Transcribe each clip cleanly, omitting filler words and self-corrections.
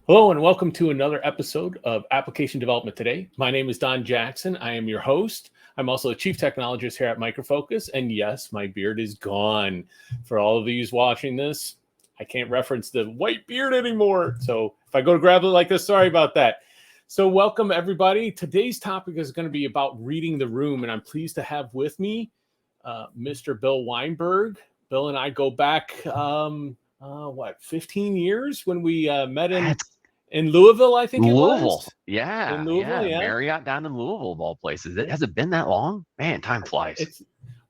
Hello and welcome to another episode of Application Development Today. My name is Don Jackson. I am your host. I'm also a chief technologist here at Micro Focus. And yes, my beard is gone. For all of these watching this, I can't reference the white beard anymore. So if I go to grab it like this, sorry about that. So welcome everybody. Today's topic is going to be about reading the room. And I'm pleased to have with me Mr. Bill Weinberg. Bill and I go back, 15 years when we met in Louisville, I think it was. Yeah. In Louisville, yeah. Marriott down in Louisville, of all places. It hasn't been that long. Man, time flies.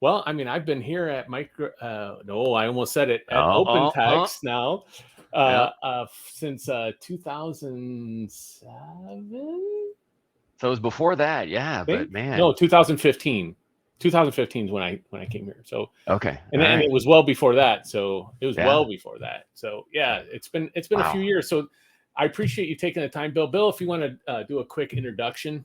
I've been here at I almost said it, at OpenText now since 2007. So it was before that, yeah. But man, no, 2015. 2015 is when I came here. So okay, and it was well before that. So it was well before that. So yeah, it's been a few years. So I appreciate you taking the time, Bill. Bill, if you want to do a quick introduction.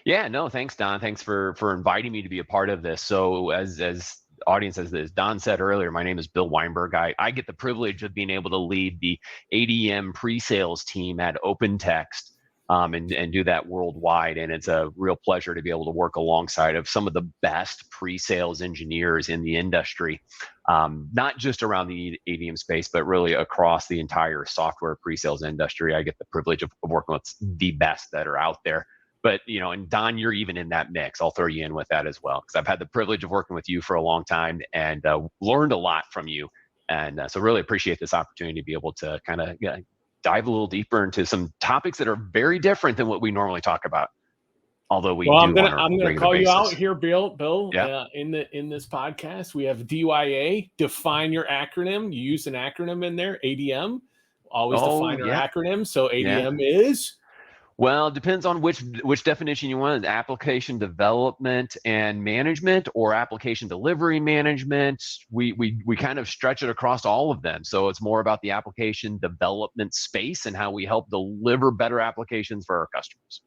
Yeah, no, thanks, Don. Thanks for inviting me to be a part of this. So as audience, as Don said earlier, my name is Bill Weinberg. I get the privilege of being able to lead the ADM pre-sales team at OpenText. And do that worldwide. And it's a real pleasure to be able to work alongside of some of the best pre-sales engineers in the industry, not just around the ADM space, but really across the entire software pre-sales industry. I get the privilege of working with the best that are out there. But, and Don, you're even in that mix. I'll throw you in with that as well, because I've had the privilege of working with you for a long time and learned a lot from you. And so really appreciate this opportunity to be able to kind of dive a little deeper into some topics that are very different than what we normally talk about. Although I'm gonna call you out here, Bill. In this podcast, we have DYA. Define your acronym. You use an acronym in there. ADM. Always define your acronym. So ADM is. Well, it depends on which definition you want: application development and management, or application delivery management. We kind of stretch it across all of them. So it's more about the application development space and how we help deliver better applications for our customers.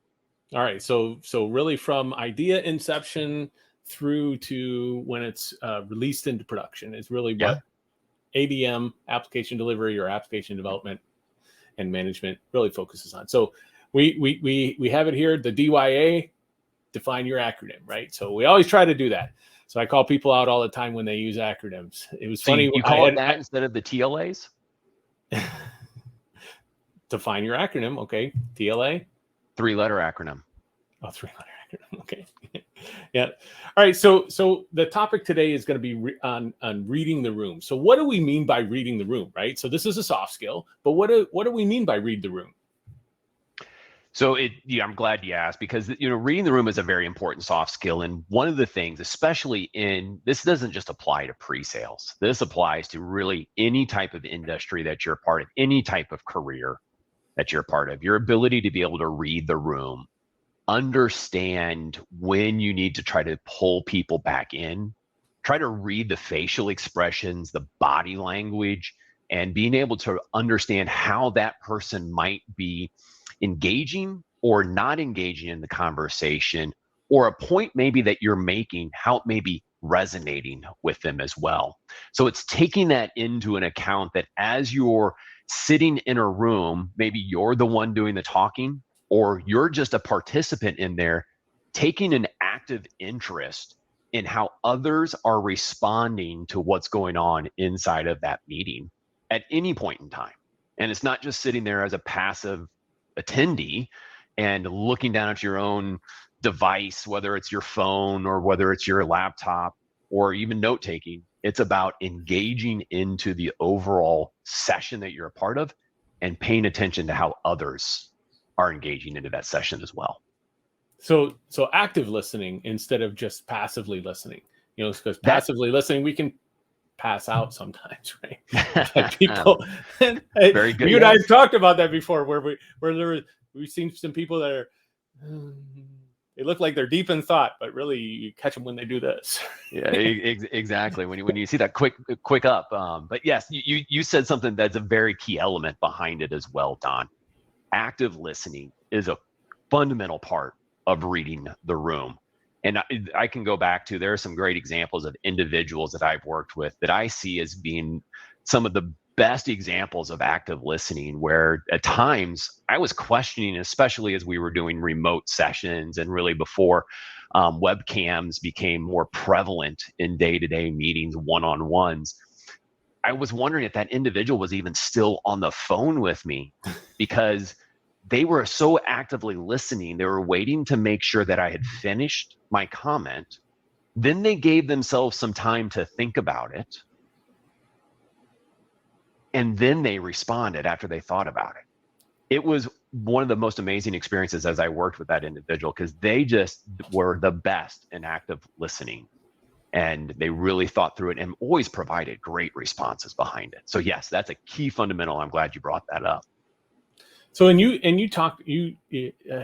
All right. So really from idea inception through to when it's released into production is really what ADM, application delivery or application development and management, really focuses on. So we have it here, the DYA, define your acronym, right? So we always try to do that. So I call people out all the time when they use acronyms. It was funny. You call it that instead of the TLAs? Define your acronym. Okay. TLA? 3-letter acronym. Oh, 3-letter acronym. Okay. Yeah. All right. So the topic today is going to be on reading the room. So what do we mean by reading the room, right? So this is a soft skill, but what do we mean by read the room? So I'm glad you asked, because reading the room is a very important soft skill. And one of the things, especially this doesn't just apply to pre-sales. This applies to really any type of industry that you're a part of, any type of career that you're a part of. Your ability to be able to read the room, understand when you need to try to pull people back in, try to read the facial expressions, the body language, and being able to understand how that person might be engaging or not engaging in the conversation, or a point maybe that you're making, how it may be resonating with them as well. So it's taking that into an account that as you're sitting in a room, maybe you're the one doing the talking, or you're just a participant in there, taking an active interest in how others are responding to what's going on inside of that meeting at any point in time. And it's not just sitting there as a passive attendee and looking down at your own device, whether it's your phone or whether it's your laptop or even note taking. It's about engaging into the overall session that you're a part of and paying attention to how others are engaging into that session as well. So active listening instead of just passively listening, because passively listening, we can pass out sometimes, right? Like people, very good. You and I have talked about that before, where we've seen some people that are, they look like they're deep in thought, but really you catch them when they do this. Yeah, exactly. When you see that quick up. But yes, you said something that's a very key element behind it as well, Don. Active listening is a fundamental part of reading the room. And I can go back to, there are some great examples of individuals that I've worked with that I see as being some of the best examples of active listening where at times I was questioning, especially as we were doing remote sessions and really before webcams became more prevalent in day-to-day meetings, one-on-ones. I was wondering if that individual was even still on the phone with me because they were so actively listening. They were waiting to make sure that I had finished my comment. Then they gave themselves some time to think about it. And then they responded after they thought about it. It was one of the most amazing experiences as I worked with that individual because they just were the best in active listening. And they really thought through it and always provided great responses behind it. So yes, that's a key fundamental. I'm glad you brought that up. So, and you talked, you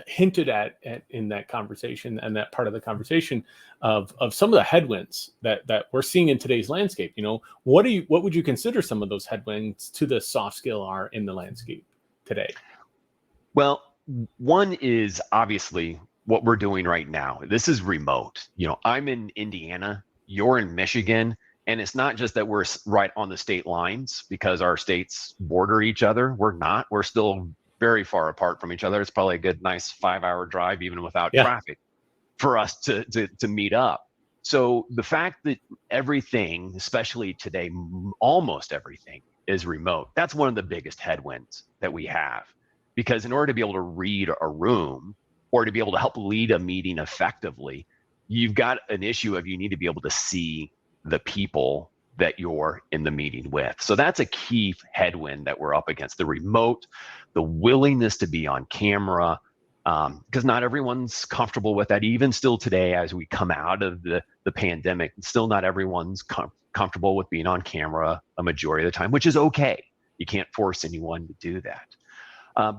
hinted at in that conversation and that part of the conversation of some of the headwinds that we're seeing in today's landscape. You know, what would you consider some of those headwinds to the soft skill are in the landscape today? Well, one is obviously what we're doing right now. This is remote. You know, I'm in Indiana, you're in Michigan, and it's not just that we're right on the state lines because our states border each other. We're not. We're still very far apart from each other. It's probably a good, nice 5-hour drive, even without traffic, for us to meet up. So the fact that everything, especially today, almost everything is remote, that's one of the biggest headwinds that we have. Because in order to be able to read a room or to be able to help lead a meeting effectively, you've got an issue of you need to be able to see the people that you're in the meeting with. So that's a key headwind that we're up against, the remote, the willingness to be on camera, because not everyone's comfortable with that. Even still today, as we come out of the pandemic, still not everyone's comfortable with being on camera a majority of the time, which is okay. You can't force anyone to do that.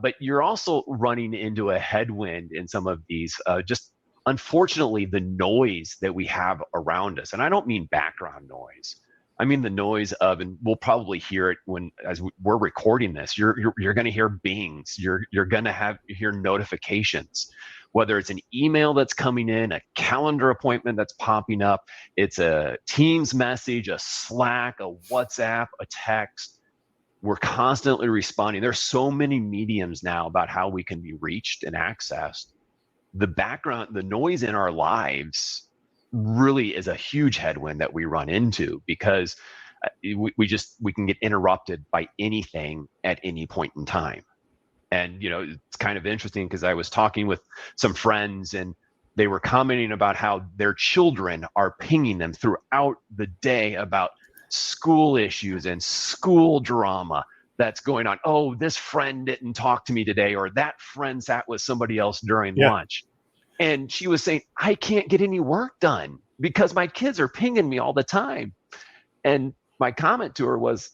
But you're also running into a headwind in some of these, just unfortunately, the noise that we have around us. And I don't mean background noise. I mean the noise of, and we'll probably hear it as we're recording this. You're going to hear bings. You're going to hear notifications, whether it's an email that's coming in, a calendar appointment that's popping up. It's a Teams message, a Slack, a WhatsApp, a text. We're constantly responding. There's so many mediums now about how we can be reached and accessed. The background, the noise in our lives really is a huge headwind that we run into because we can get interrupted by anything at any point in time. And, you know, it's kind of interesting because I was talking with some friends and they were commenting about how their children are pinging them throughout the day about school issues and school drama that's going on. Oh, this friend didn't talk to me today, or that friend sat with somebody else during lunch. And she was saying, I can't get any work done because my kids are pinging me all the time. And my comment to her was,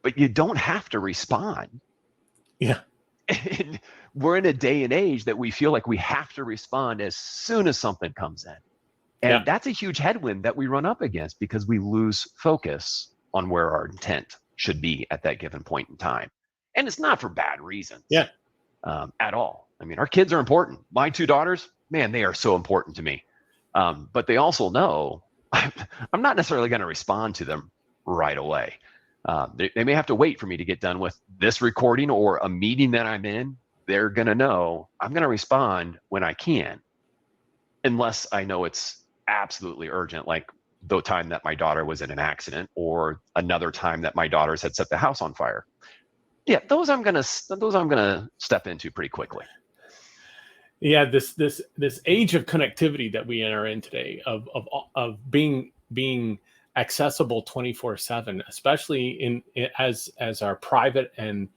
but you don't have to respond. Yeah. And we're in a day and age that we feel like we have to respond as soon as something comes in. And that's a huge headwind that we run up against because we lose focus on where our intent should be at that given point in time. And it's not for bad reasons at all. I mean, our kids are important. My 2 daughters, man, they are so important to me. But they also know I'm not necessarily going to respond to them right away. They may have to wait for me to get done with this recording or a meeting that I'm in. They're going to know I'm going to respond when I can, unless I know it's absolutely urgent, like the time that my daughter was in an accident or another time that my daughters had set the house on fire. Yeah, those I'm gonna step into pretty quickly. Yeah, this age of connectivity that we are in today, of being accessible 24/7, especially as our private and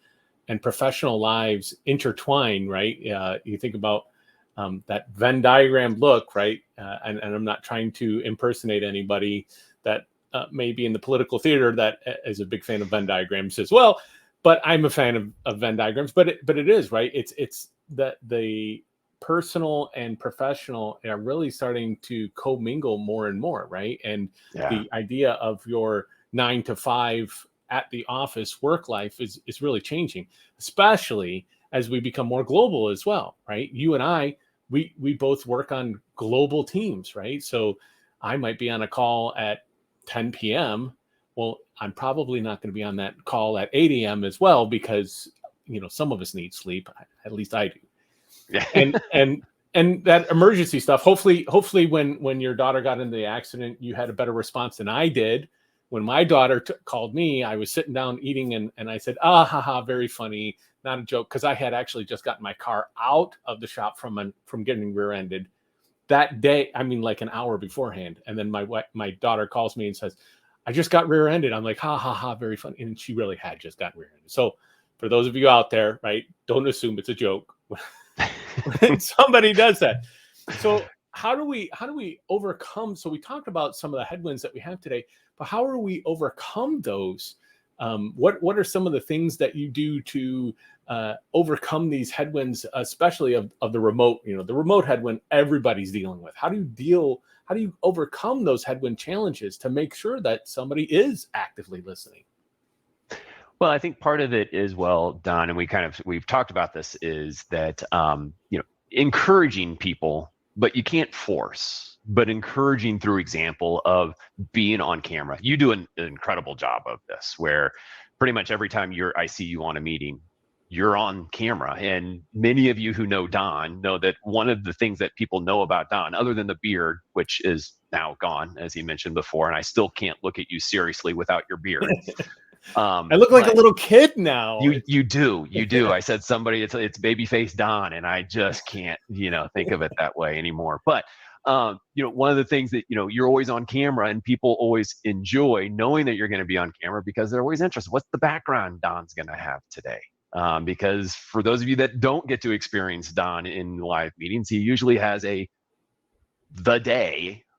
professional lives intertwine, right? You think about that Venn diagram look, right? And I'm not trying to impersonate anybody that may be in the political theater that is a big fan of Venn diagrams as well. But I'm a fan of Venn diagrams. But it is, right? It's that the personal and professional are really starting to commingle more and more, right? And the idea of your 9 to 5 at the office work life is really changing, especially as we become more global as well, right? You and I, we both work on global teams, right? So I might be on a call at 10 p.m., well, I'm probably not going to be on that call at 8 a.m. as well because, some of us need sleep. At least I do. Yeah. And that emergency stuff. Hopefully, when your daughter got into the accident, you had a better response than I did. When my daughter called me, I was sitting down eating, and I said, "Ah, haha, very funny, not a joke," because I had actually just gotten my car out of the shop from getting rear-ended that day. I mean, like an hour beforehand, and then my daughter calls me and says, "I just got rear-ended." I'm like, "Ha ha ha, very funny," and she really had just got rear-ended. So, for those of you out there, right, don't assume it's a joke when somebody does that. So how do we overcome? So we talked about some of the headwinds that we have today, but how are we overcome those? What are some of the things that you do to overcome these headwinds, especially of the remote? The remote headwind everybody's dealing with. How do you overcome those headwind challenges to make sure that somebody is actively listening? Well, I think part of it is, well, Don, and we've talked about this, is that encouraging people, but you can't force, but encouraging through example of being on camera. You do an incredible job of this, where pretty much every time I see you on a meeting, you're on camera. And many of you who know Don know that one of the things that people know about Don, other than the beard, which is now gone, as he mentioned before, and I still can't look at you seriously without your beard. I look like a little kid now. You do. I said it's babyface Don, and I just can't think of it that way anymore. But one of the things that you're always on camera, and people always enjoy knowing that you're going to be on camera because they're always interested. What's the background Don's going to have today? Because for those of you that don't get to experience Don in live meetings, he usually has the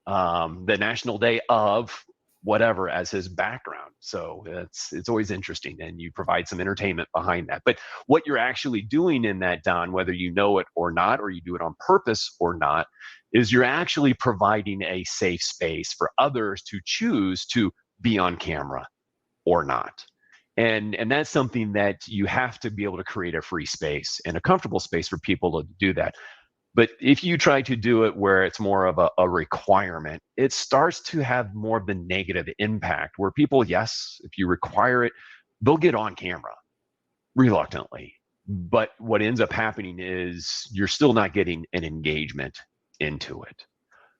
national day of whatever as his background. So it's always interesting, and you provide some entertainment behind that. But what you're actually doing in that, Don, whether you know it or not, or you do it on purpose or not, is you're actually providing a safe space for others to choose to be on camera or not. And that's something that you have to be able to create a free space and a comfortable space for people to do that. But if you try to do it where it's more of a requirement, it starts to have more of the negative impact where people, yes, if you require it, they'll get on camera reluctantly. But what ends up happening is you're still not getting an engagement into it.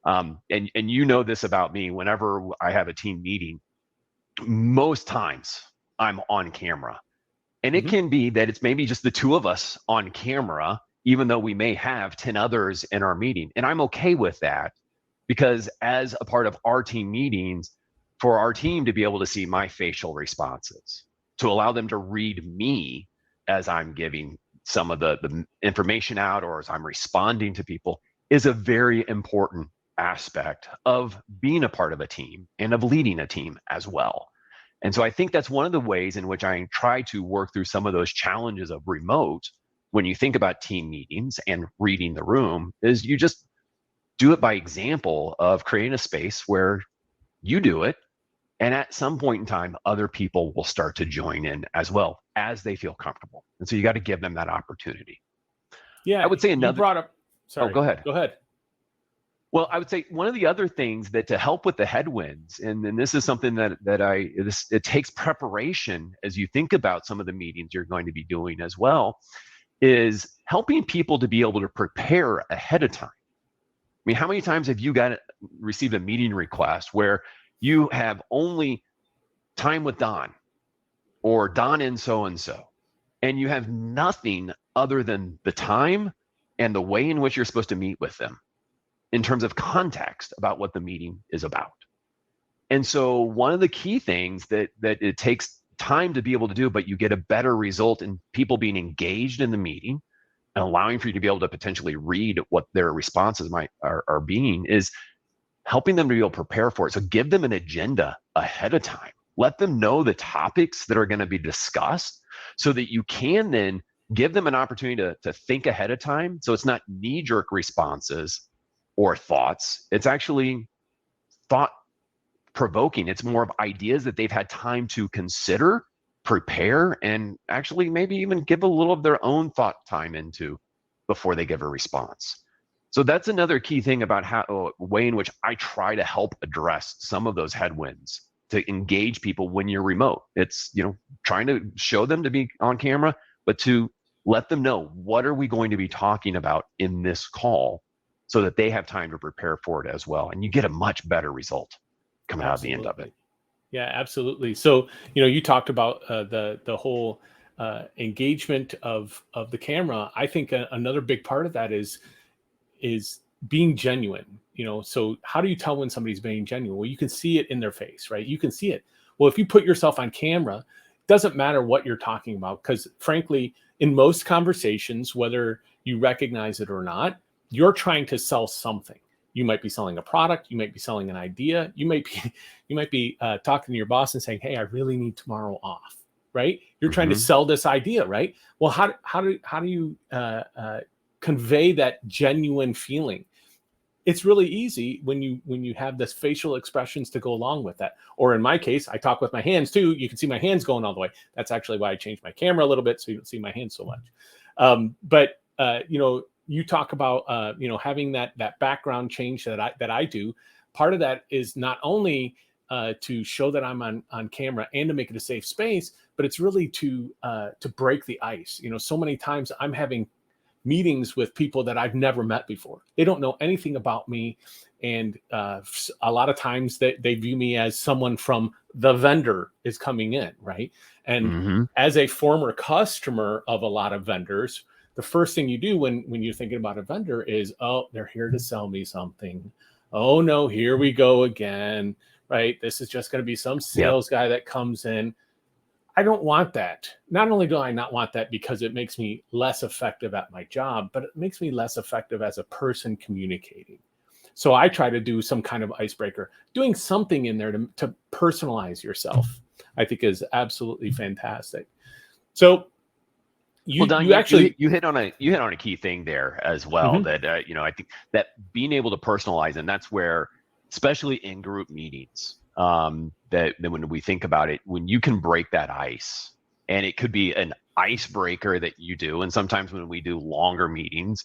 And you know this about me, whenever I have a team meeting, most times I'm on camera. And it can be that it's maybe just the two of us on camera, even though we may have 10 others in our meeting. And I'm okay with that, because as a part of our team meetings, for our team to be able to see my facial responses, to allow them to read me as I'm giving some of the information out or as I'm responding to people, is a very important aspect of being a part of a team and of leading a team as well. And so I think that's one of the ways in which I try to work through some of those challenges of remote. When you think about team meetings and reading the room, is you just do it by example of creating a space where you do it. And at some point in time, other people will start to join in as well as they feel comfortable. And so you got to give them that opportunity. Yeah. I would say another. You brought up. Sorry. Oh, go ahead. Go ahead. Well, I would say one of the other things that to help with the headwinds, and this is something that it takes preparation as you think about some of the meetings you're going to be doing as well, is helping people to be able to prepare ahead of time. I mean, how many times have you received a meeting request where you have only time with Don or Don and so, and you have nothing other than the time and the way in which you're supposed to meet with them in terms of context about what the meeting is about? And so one of the key things that it takes time to be able to do, but you get a better result in people being engaged in the meeting and allowing for you to be able to potentially read what their responses are being, is helping them to be able to prepare for it. So give them an agenda ahead of time. Let them know the topics that are going to be discussed so that you can then give them an opportunity to think ahead of time. So it's not knee-jerk responses or thoughts. It's actually thought-provoking. It's more of ideas that they've had time to consider, prepare, and actually maybe even give a little of their own thought time into before they give a response. So that's another key thing about a way in which I try to help address some of those headwinds to engage people when you're remote. It's, trying to show them to be on camera, but to let them know, what are we going to be talking about in this call, so that they have time to prepare for it as well. And you get a much better result coming out of the end of it. Yeah, absolutely. So, you talked about the whole engagement of the camera. I think another big part of that is being genuine. So how do you tell when somebody's being genuine? Well, you can see it in their face, right? You can see it. Well, if you put yourself on camera, it doesn't matter what you're talking about, because frankly, in most conversations, whether you recognize it or not, you're trying to sell something. You might be selling a product. You might be selling an idea. You might be talking to your boss and saying, "Hey, I really need tomorrow off." Right? You're trying to sell this idea, right? Well, how do you convey that genuine feeling? It's really easy when you have this facial expressions to go along with that. Or in my case, I talk with my hands too. You can see my hands going all the way. That's actually why I changed my camera a little bit, so you don't see my hands so much. But you talk about having that background change that I do. Part of that is not only to show that I'm on camera and to make it a safe space, but it's really to break the ice. So many times I'm having meetings with people that I've never met before. They don't know anything about me, and a lot of times they view me as someone from the vendor is coming in, right? And as a former customer of a lot of vendors, the first thing you do when you're thinking about a vendor is, oh, they're here to sell me something. Oh no, here we go again, right? This is just going to be some sales guy that comes in. I don't want that. Not only do I not want that because it makes me less effective at my job, but it makes me less effective as a person communicating. So I try to do some kind of icebreaker. Doing something in there to personalize yourself, I think, is absolutely fantastic. So you hit on a key thing there as well. That I think that being able to personalize, and that's where, especially in group meetings, that when we think about it, when you can break that ice, and it could be an icebreaker that you do. And sometimes when we do longer meetings,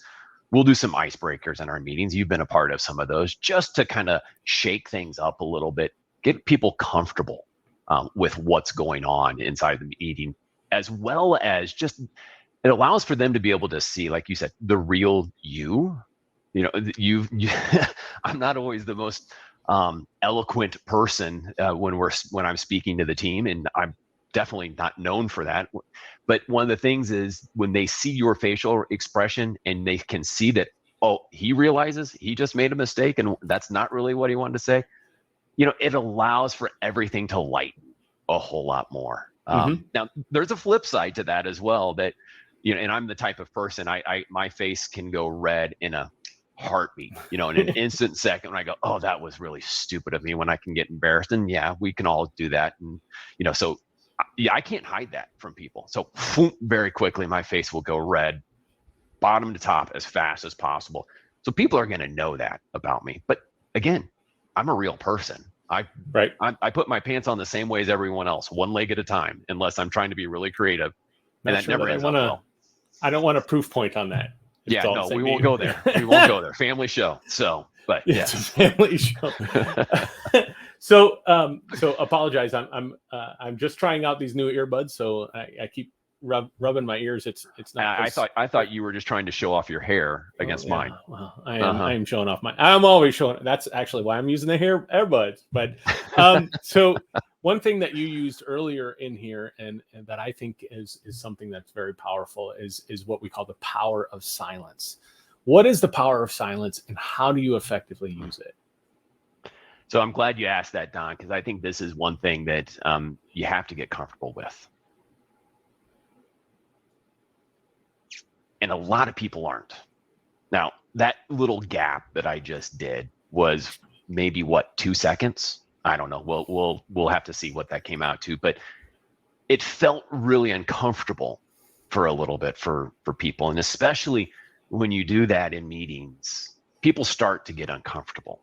we'll do some icebreakers in our meetings. You've been a part of some of those, just to kind of shake things up a little bit, get people comfortable with what's going on inside the meeting, as well as just, it allows for them to be able to see, like you said, the real you. I'm not always the most eloquent person when I'm speaking to the team, and I'm definitely not known for that. But one of the things is, when they see your facial expression and they can see that, oh, he realizes he just made a mistake and that's not really what he wanted to say, it allows for everything to lighten a whole lot more. Now, there's a flip side to that as well, that, and I'm the type of person, my face can go red in a heartbeat, in an instant second, when I go, oh, that was really stupid of me, when I can get embarrassed. And yeah, we can all do that. And, so yeah, I can't hide that from people. So very quickly, my face will go red, bottom to top, as fast as possible. So people are going to know that about me. But again, I'm a real person. I put my pants on the same way as everyone else, one leg at a time, unless I'm trying to be really creative. And that never ends up well. I don't want a proof point on that. Yeah, no, we won't go there. We won't go there. Family show. So, but yeah, it's a family show. So apologize. I'm just trying out these new earbuds, so I keep rubbing my ears. It's not. I thought you were just trying to show off your hair against mine. Well, I am showing off I'm always showing. That's actually why I'm using the earbuds. But so one thing that you used earlier in here, and that I think is something that's very powerful, is what we call the power of silence. What is the power of silence, and how do you effectively use it? So I'm glad you asked that, Don, because I think this is one thing that you have to get comfortable with. And a lot of people aren't. Now, that little gap that I just did was maybe 2 seconds? I don't know. We'll have to see what that came out to, but it felt really uncomfortable for a little bit for people. And especially when you do that in meetings, people start to get uncomfortable.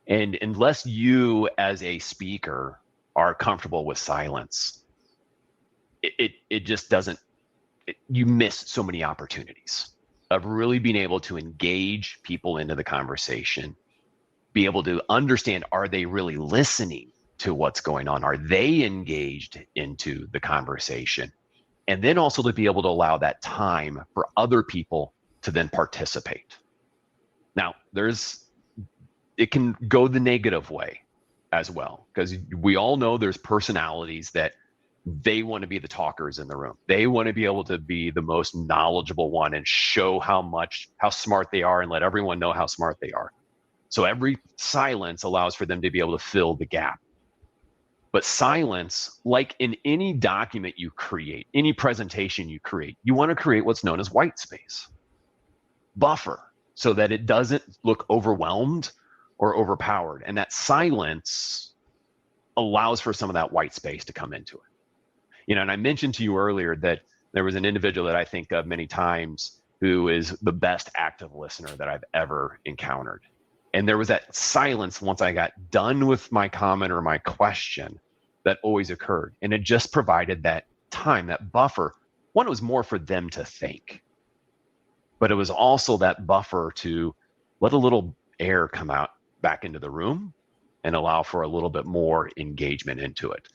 And unless you as a speaker are comfortable with silence, it just doesn't, you miss so many opportunities of really being able to engage people into the conversation, be able to understand, are they really listening to what's going on? Are they engaged into the conversation? And then also to be able to allow that time for other people to then participate. Now, it can go the negative way as well, because we all know there's personalities that they want to be the talkers in the room. They want to be able to be the most knowledgeable one and show how smart they are and let everyone know how smart they are. So every silence allows for them to be able to fill the gap. But silence, like in any document you create, any presentation you create, you want to create what's known as white space. Buffer, so that it doesn't look overwhelmed or overpowered. And that silence allows for some of that white space to come into it. And I mentioned to you earlier that there was an individual that I think of many times who is the best active listener that I've ever encountered. And there was that silence once I got done with my comment or my question that always occurred. And it just provided that time, that buffer. One, it was more for them to think, but it was also that buffer to let a little air come out back into the room and allow for a little bit more engagement into it.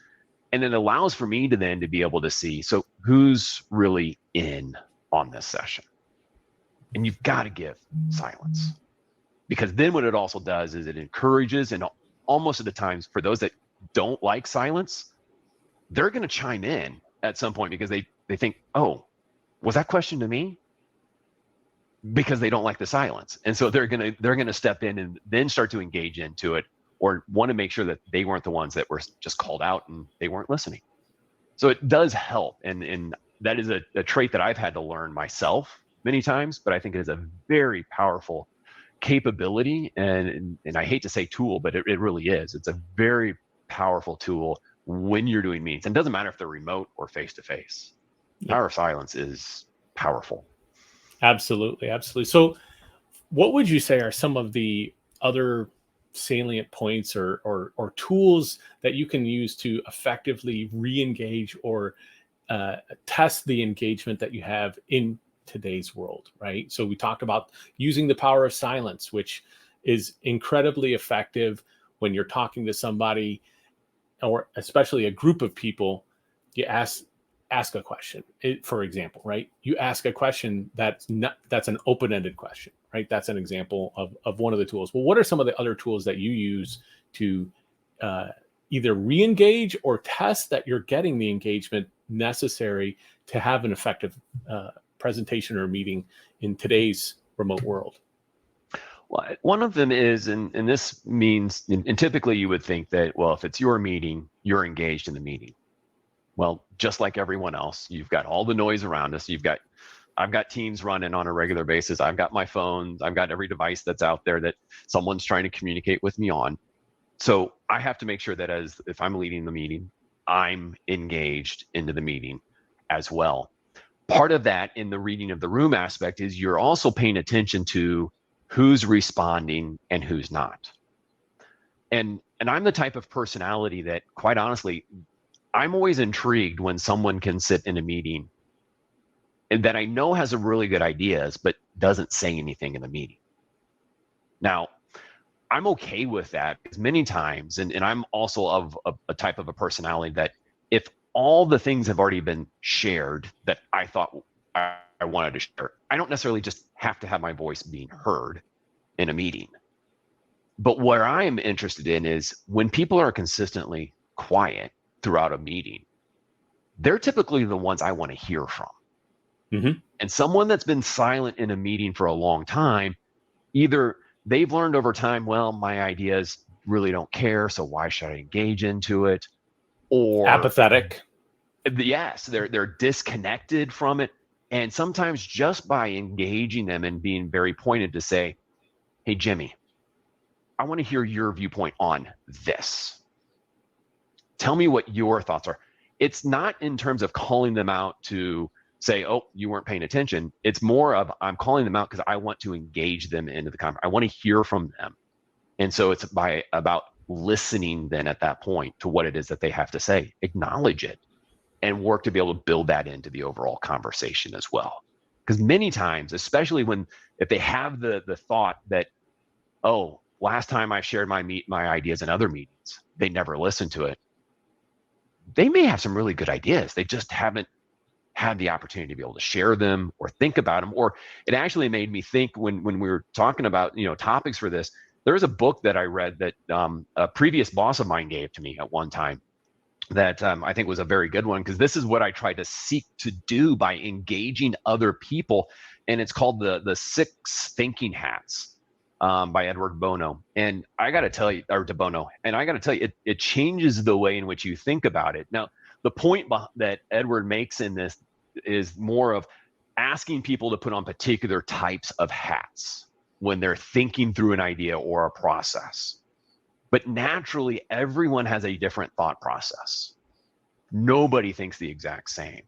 And it allows for me to then to be able to see, so who's really in on this session? And you've got to give silence, because then what it also does is it encourages, and almost at the times for those that don't like silence, they're going to chime in at some point because they think, oh, was that question to me? Because they don't like the silence. And so they're going to step in and then start to engage into it, or want to make sure that they weren't the ones that were just called out and they weren't listening. So it does help. And that is a trait that I've had to learn myself many times, but I think it is a very powerful capability. And I hate to say tool, but it really is. It's a very powerful tool when you're doing meetings. And it doesn't matter if they're remote or face-to-face. Power of silence is powerful. Absolutely. Absolutely. So what would you say are some of the other salient points or tools that you can use to effectively re-engage or test the engagement that you have in today's world, right? So we talked about using the power of silence, which is incredibly effective when you're talking to somebody, or especially a group of people. You ask a question, for example, right? You ask a question that's an open-ended question, right? That's an example of one of the tools. Well, what are some of the other tools that you use to either re-engage or test that you're getting the engagement necessary to have an effective presentation or meeting in today's remote world? Well, one of them is, and this means, and typically you would think that, well, if it's your meeting, you're engaged in the meeting. Well, just like everyone else, you've got all the noise around us. I've got Teams running on a regular basis. I've got my phone. I've got every device that's out there that someone's trying to communicate with me on. So I have to make sure that if I'm leading the meeting, I'm engaged into the meeting as well. Part of that in the reading of the room aspect is you're also paying attention to who's responding and who's not. And I'm the type of personality that, quite honestly, I'm always intrigued when someone can sit in a meeting and that I know has some really good ideas, but doesn't say anything in the meeting. Now, I'm okay with that because many times, and I'm also of a type of a personality that if all the things have already been shared that I thought I wanted to share, I don't necessarily just have to have my voice being heard in a meeting. But what I am interested in is when people are consistently quiet throughout a meeting, they're typically the ones I want to hear from. Mm-hmm. And someone that's been silent in a meeting for a long time, either they've learned over time, well, my ideas really don't care, so why should I engage into it? Or apathetic. Yes, they're disconnected from it. And sometimes just by engaging them and being very pointed to say, hey, Jimmy, I want to hear your viewpoint on this. Tell me what your thoughts are. It's not in terms of calling them out to say, oh, you weren't paying attention. It's more of I'm calling them out because I want to engage them into the conversation. I want to hear from them. And so it's about listening then at that point to what it is that they have to say, acknowledge it, and work to be able to build that into the overall conversation as well. Because many times, especially if they have the thought that, oh, last time I shared my ideas in other meetings, they never listened to it. They may have some really good ideas. They just haven't had the opportunity to be able to share them or think about them. Or it actually made me think when we were talking about, topics for this, there's a book that I read that a previous boss of mine gave to me at one time that I think was a very good one, because this is what I tried to seek to do by engaging other people. And it's called the 6 Thinking Hats by Edward Bono. And I got to tell you, or De Bono, and I got to tell you, it changes the way in which you think about it. Now, the point that Edward makes in this is more of asking people to put on particular types of hats when they're thinking through an idea or a process. But naturally, everyone has a different thought process. Nobody thinks the exact same.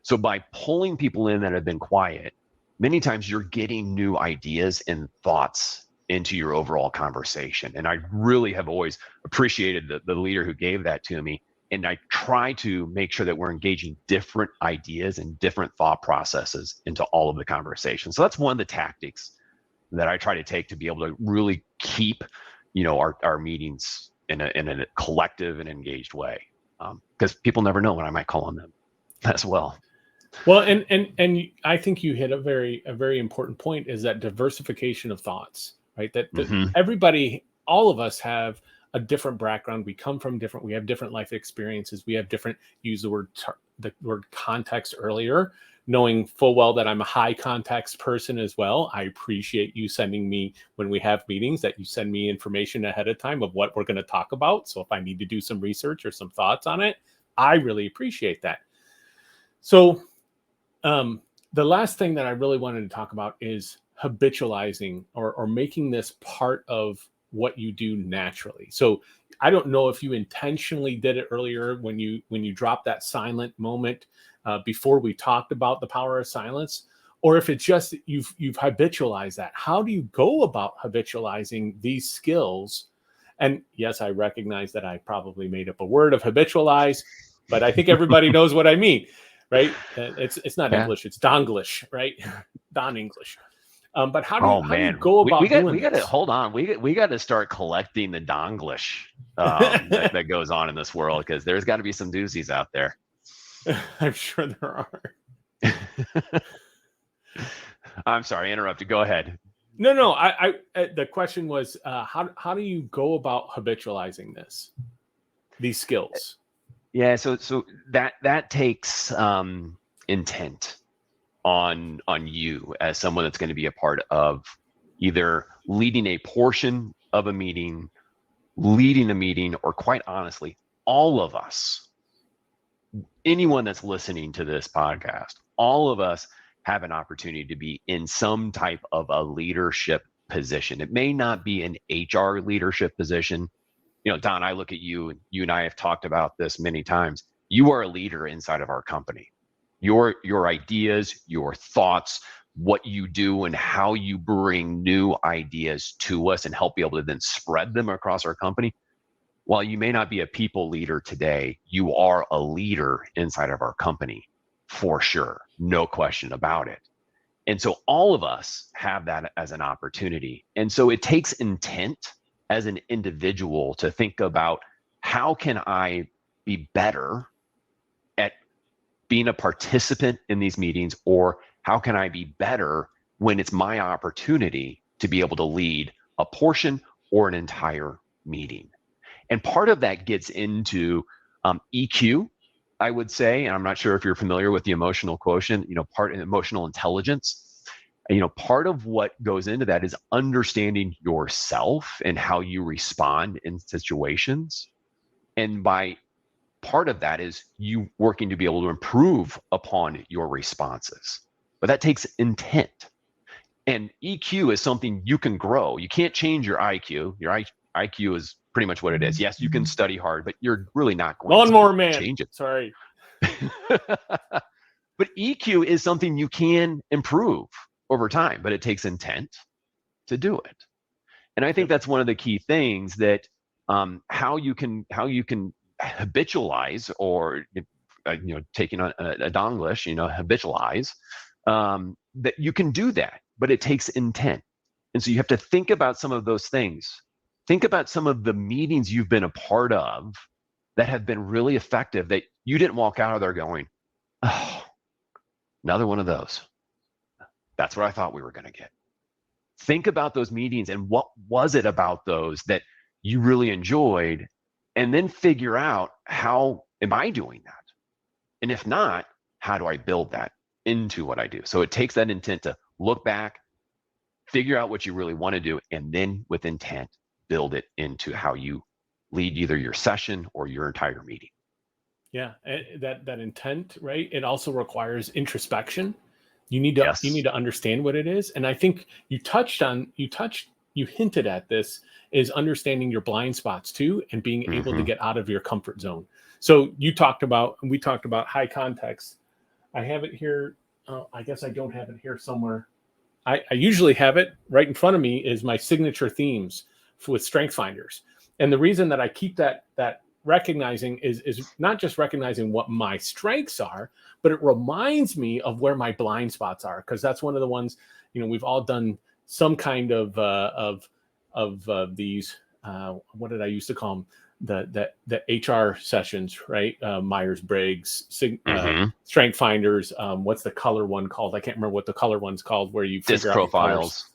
So by pulling people in that have been quiet, many times you're getting new ideas and thoughts into your overall conversation. And I really have always appreciated the leader who gave that to me. And I try to make sure that we're engaging different ideas and different thought processes into all of the conversations. So that's one of the tactics that I try to take to be able to really keep, our meetings in a collective and engaged way. Because people never know when I might call on them as well. Well, and I think you hit a very important point, is that diversification of thoughts, right? That everybody, all of us have a different background. We come from we have different life experiences. We have different, use the word context earlier, knowing full well that I'm a high context person as well. I appreciate you sending me, when we have meetings, that you send me information ahead of time of what we're going to talk about. So if I need to do some research or some thoughts on it, I really appreciate that. So the last thing that I really wanted to talk about is habitualizing or making this part of what you do naturally. So I don't know if you intentionally did it earlier when you dropped that silent moment before we talked about the power of silence, or if it's just you've habitualized that. How do you go about habitualizing these skills? And yes, I recognize that I probably made up a word of habitualize, but I think everybody knows what I mean, right? It's not English, it's Donglish, right? Don English. But how do you go about doing we got to this? hold on. We got to start collecting the Donglish that goes on in this world, because there's got to be some doozies out there. I'm sure there are. I'm sorry, I interrupted. Go ahead. No. I the question was, how do you go about habitualizing these skills? Yeah, so that takes intent on you as someone that's going to be a part of either leading a portion of a meeting, leading a meeting, or quite honestly, all of us, anyone that's listening to this podcast, all of us have an opportunity to be in some type of a leadership position. It may not be an HR leadership position. Don, I look at you, and you and I have talked about this many times. You are a leader inside of our company. Your ideas, your thoughts, what you do, and how you bring new ideas to us and help be able to then spread them across our company. While you may not be a people leader today, you are a leader inside of our company, for sure. No question about it. And so all of us have that as an opportunity. And so it takes intent as an individual to think about, how can I be better at being a participant in these meetings, or how can I be better when it's my opportunity to be able to lead a portion or an entire meeting? And part of that gets into EQ, I would say, and I'm not sure if you're familiar with the emotional quotient, part of emotional intelligence. Part of what goes into that is understanding yourself and how you respond in situations. And by part of that is you working to be able to improve upon your responses. But that takes intent. And EQ is something you can grow. You can't change your IQ. Your IQ is pretty much what it is. Yes, you can study hard, but you're really not going to change it. Sorry. But EQ is something you can improve over time, but it takes intent to do it. And I think that's one of the key things, that how you can habitualize, or taking a Donglish, habitualize, that you can do that, but it takes intent. And so you have to think about some of those things. Think about some of the meetings you've been a part of that have been really effective that you didn't walk out of there going, oh, another one of those. That's what I thought we were going to get. Think about those meetings and what was it about those that you really enjoyed, and then figure out, how am I doing that? And if not, how do I build that into what I do? So it takes that intent to look back, figure out what you really want to do, and then with intent, build it into how you lead either your session or your entire meeting. Yeah, that intent, right? It also requires introspection. You need to understand what it is. And I think you hinted at this, is understanding your blind spots too, and being able to get out of your comfort zone. So we talked about high context. I have it here. I guess I don't have it here somewhere. I usually have it right in front of me, is my signature themes with Strength Finders. And the reason that I keep that recognizing is not just recognizing what my strengths are, but it reminds me of where my blind spots are, because that's one of the ones, we've all done some kind of these, what did I used to call them? The HR sessions, right? Myers-Briggs, Strength Finders. What's the color one called? I can't remember what the color one's called, where you figure DISC profiles.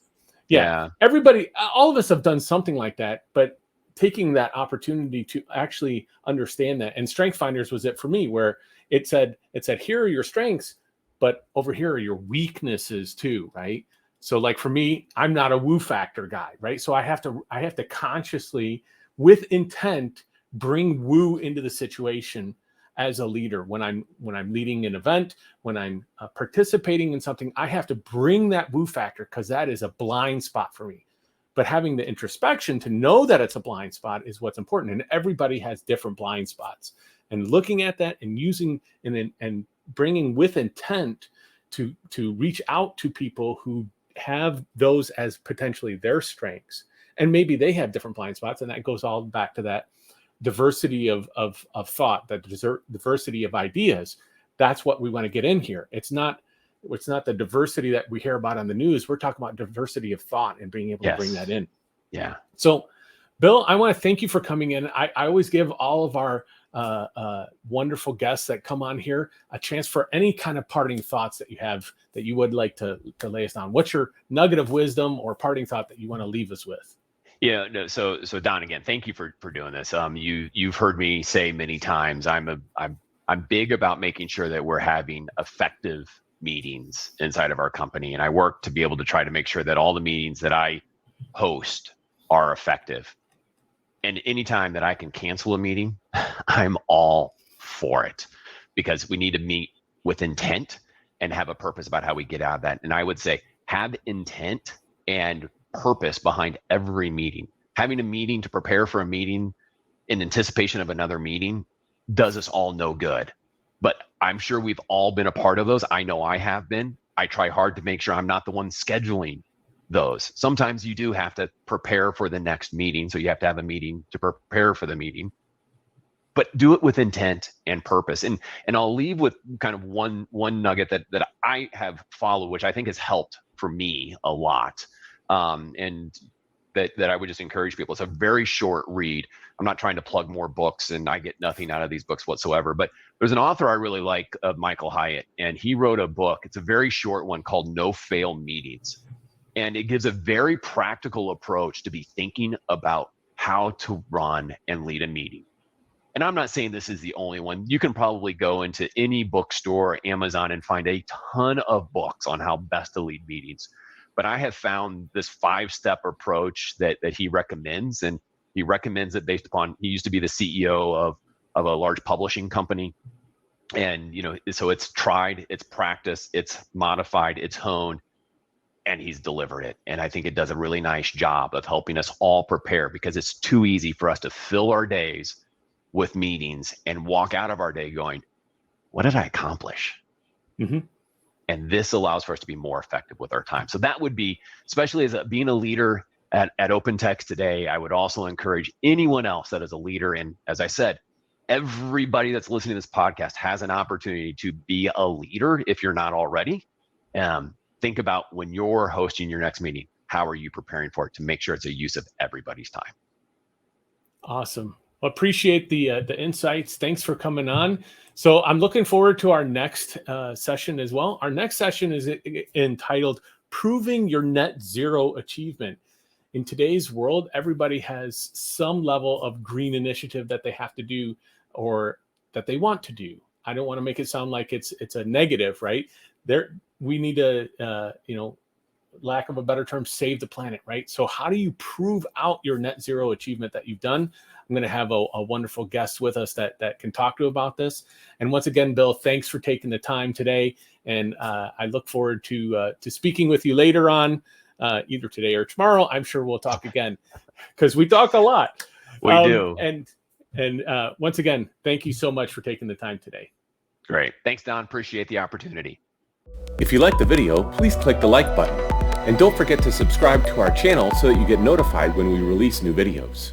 Yeah. Everybody, all of us have done something like that, but taking that opportunity to actually understand that. And Strength Finders was it for me, where it said, here are your strengths, but over here are your weaknesses too, right? So like for me, I'm not a woo factor guy, right? So I have to consciously, with intent, bring woo into the situation as a leader. When I'm leading an event, when I'm participating in something, I have to bring that woo factor, because that is a blind spot for me. But having the introspection to know that it's a blind spot is what's important. And everybody has different blind spots. And looking at that and using and bringing with intent to reach out to people who have those as potentially their strengths. And maybe they have different blind spots. And that goes all back to that diversity of thought, that diversity of ideas. That's what we want to get in here. It's not the diversity that we hear about on the news. We're talking about diversity of thought and being able to bring that in. Yeah. So, Bill, I want to thank you for coming in. I always give all of our wonderful guests that come on here a chance for any kind of parting thoughts that you have that you would like to lay us down. What's your nugget of wisdom or parting thought that you want to leave us with? Yeah, no. So Don, again, thank you for doing this. You've heard me say many times, I'm big about making sure that we're having effective meetings inside of our company, and I work to be able to try to make sure that all the meetings that I host are effective. And anytime that I can cancel a meeting, I'm all for it, because we need to meet with intent and have a purpose about how we get out of that. And I would say, have intent and purpose behind every meeting. Having a meeting to prepare for a meeting in anticipation of another meeting does us all no good. But I'm sure we've all been a part of those. I know I have been. I try hard to make sure I'm not the one scheduling those. Sometimes you do have to prepare for the next meeting, so you have to have a meeting to prepare for the meeting. But do it with intent and purpose. And I'll leave with kind of one nugget that I have followed, which I think has helped for me a lot. And that I would just encourage people. It's a very short read. I'm not trying to plug more books, and I get nothing out of these books whatsoever. But there's an author I really like, Michael Hyatt, and he wrote a book. It's a very short one called No Fail Meetings. And it gives a very practical approach to be thinking about how to run and lead a meeting. And I'm not saying this is the only one. You can probably go into any bookstore or Amazon and find a ton of books on how best to lead meetings. But I have found this 5-step approach that he recommends, and he recommends it based upon, he used to be the CEO of a large publishing company. And, so it's tried, it's practiced, it's modified, it's honed, and he's delivered it. And I think it does a really nice job of helping us all prepare, because it's too easy for us to fill our days with meetings and walk out of our day going, what did I accomplish? Mm-hmm. And this allows for us to be more effective with our time. So that would be, especially as being a leader at OpenText today, I would also encourage anyone else that is a leader. And as I said, everybody that's listening to this podcast has an opportunity to be a leader if you're not already. Think about when you're hosting your next meeting, how are you preparing for it to make sure it's a use of everybody's time. Awesome. Well, appreciate the insights. Thanks for coming on. So I'm looking forward to our next session as well. Our next session is entitled Proving Your Net Zero Achievement. In today's world, everybody has some level of green initiative that they have to do or that they want to do. I don't want to make it sound like it's a negative, right? We need to, lack of a better term, save the planet, right? So how do you prove out your net zero achievement that you've done? I'm going to have a wonderful guest with us that can talk to about this. And once again, Bill, thanks for taking the time today. And I look forward to speaking with you later on, either today or tomorrow. I'm sure we'll talk again because we talk a lot. We do. And once again, thank you so much for taking the time today. Great. Thanks, Don. Appreciate the opportunity. If you like the video, please click the like button. And don't forget to subscribe to our channel so that you get notified when we release new videos.